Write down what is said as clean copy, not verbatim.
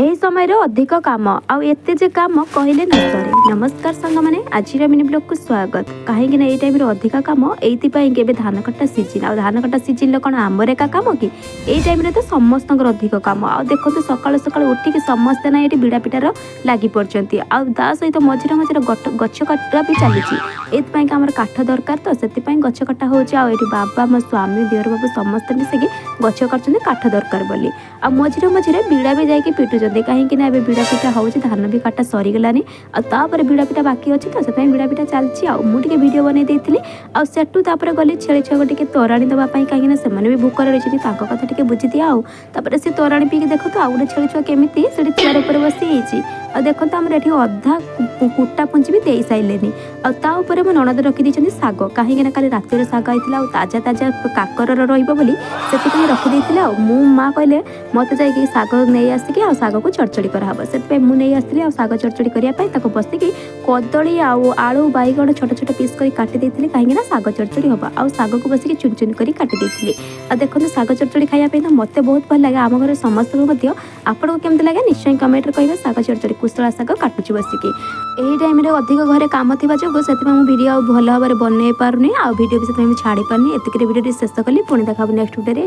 ଏହି ସମୟର ଅଧିକ କାମ ଆଉ ଏତେ ଯେ କାମ କହିଲେ ନ ସରେ। ନମସ୍କାର ସାଙ୍ଗମାନେ, ଆଜିର ମିନି ବ୍ଲଗକୁ ସ୍ୱାଗତ। କାହିଁକି ନା ଏଇ ଟାଇମରେ ଅଧିକ କାମ ଏଇଥିପାଇଁ କି ଏବେ ଧାନ କଟା ସିଜିନ୍। ଆଉ ଧାନ କଟା ସିଜିନ୍ରେ କ'ଣ ଆମର ଏକା କାମ କି? ଏଇ ଟାଇମରେ ତ ସମସ୍ତଙ୍କର ଅଧିକ କାମ। ଆଉ ଦେଖନ୍ତୁ ସକାଳୁ ସକାଳୁ ଉଠିକି ସମସ୍ତେ ନା ଏଠି ବିଡ଼ା ପିଟାର ଲାଗି ପଡ଼ିଛନ୍ତି। ଆଉ ତା ସହିତ ମଝିରେ ମଝିରେ ଗଛ କଟା ବି ଚାଲିଛି। ଏଇଥିପାଇଁ କି ଆମର କାଠ ଦରକାର, ତ ସେଥିପାଇଁ ଗଛ କଟା ହେଉଛି। ଆଉ ଏଠି ବାବା, ମୋ ସ୍ୱାମୀ, ଦିଅର ବାବୁ ସମସ୍ତେ ମିଶିକି ଗଛ କାଟୁଛନ୍ତି କାଠ ଦରକାର ବୋଲି। ଆଉ ମଝିରେ ମଝିରେ ବିଡ଼ା ବି ଯାଇକି ପିଟୁଛନ୍ତି, କାହିଁକି ନା ଏବେ ବିଡ଼ା ପିଟା ହେଉଛି, ଧାନ ବି କାଟା ସରିଗଲାନି। ଆଉ ତାପରେ ବିଡ଼ା ପିଟା ବାକି ଅଛି, ତ ସେଥିପାଇଁ ବିଡ଼ା ପିଟା ଚାଲିଛି। ଆଉ ମୁଁ ଟିକେ ଭିଡ଼ିଓ ବନେଇ ଦେଇଥିଲି। ଆଉ ସେଠୁ ତାପରେ ଗଲି ଛେଳି ଛୁଆକୁ ଟିକେ ତୋରାଣି ଦେବା ପାଇଁ, କାହିଁକି ନା ସେମାନେ ବି ଭୋକରେ ରହିଛନ୍ତି, ତାଙ୍କ କଥା ଟିକେ ବୁଝିଦିଆ। ଆଉ ତାପରେ ସେ ତୋରାଣି ପିଇକି ଦେଖନ୍ତୁ ଆଉ ଗୋଟେ ଛେଳି ଛୁଆ କେମିତି ସେଠି ଚେୟାର ଉପରେ ବସି ହେଇଛି। ଆଉ ଦେଖନ୍ତୁ ଆମର ଏଠି ଅଧା କୁଟା ପୁଞ୍ଜି ବି ଦେଇ ସାରିଲେନି। ଆଉ ତା ଉପରେ ମୋ ନଣନ୍ଦ ରଖିଦେଇଛନ୍ତି ଶାଗ, କାହିଁକି ନା କାଲି ରାତିରେ ଶାଗ ହେଇଥିଲା ଆଉ ତାଜା ତାଜା କାକରର ରହିବ ବୋଲି ସେଥିପାଇଁ ରଖିଦେଇଥିଲେ। ଆଉ ମୁଁ ମା କହିଲେ ମୋତେ ଯାଇକି ଶାଗ ନେଇ ଆସିକି ଆଉ ଶାଗକୁ ଚଡ଼ଚଡ଼ି କରାହବ, ସେଥିପାଇଁ ମୁଁ ନେଇ ଆସିଥିଲି। ଆଉ ଶାଗ ଚଡ଼ଚଡ଼ି କରିବା ପାଇଁ ତାକୁ ବସିକି କଦଳୀ ଆଉ ଆଳୁ ବାଇଗଣ ଛୋଟ ଛୋଟ ପିସ୍ କରି କାଟି ଦେଇଥିଲି, କାହିଁକି ନା ଶାଗ ଚଡ଼ଚଡ଼ି ହେବ। ଆଉ ଶାଗକୁ ବସିକି ଚୁନ ଚୁନ କରି କାଟି ଦେଇଥିଲି। ଆଉ ଦେଖନ୍ତୁ ଶାଗ ଚଡ଼ଚଡ଼ି ଖାଇବା ପାଇଁ ତ ମୋତେ ବହୁତ ଭଲ ଲାଗେ, ଆମ ଘରେ ସମସ୍ତଙ୍କୁ ମଧ୍ୟ। ଆପଣଙ୍କୁ କେମିତି ଲାଗେ ନିଶ୍ଚୟ କମେଣ୍ଟରେ କହିବେ। ଶାଗ ଚଡ଼ଚଡ଼ି କୁଶଳା ଶାଗ କାଟୁଛି ବସିକି। ଏହି ଟାଇମରେ ଅଧିକ ଘରେ କାମ ଥିବା ଯୋଗୁଁ ସେଥିପାଇଁ ମୁଁ ଭିଡ଼ିଓ ଆଉ ଭଲ ଭାବରେ ବନେଇ ପାରୁନି, ଆଉ ଭିଡ଼ିଓ ବି ସେଥିପାଇଁ ମୁଁ ଛାଡ଼ି ପାରୁନି। ଏତିକିରେ ଭିଡ଼ିଓଟି ଶେଷ କଲି, ପୁଣି ଦେଖାହବ ନେକ୍ସଟ ଭିଡ଼ିଓରେ।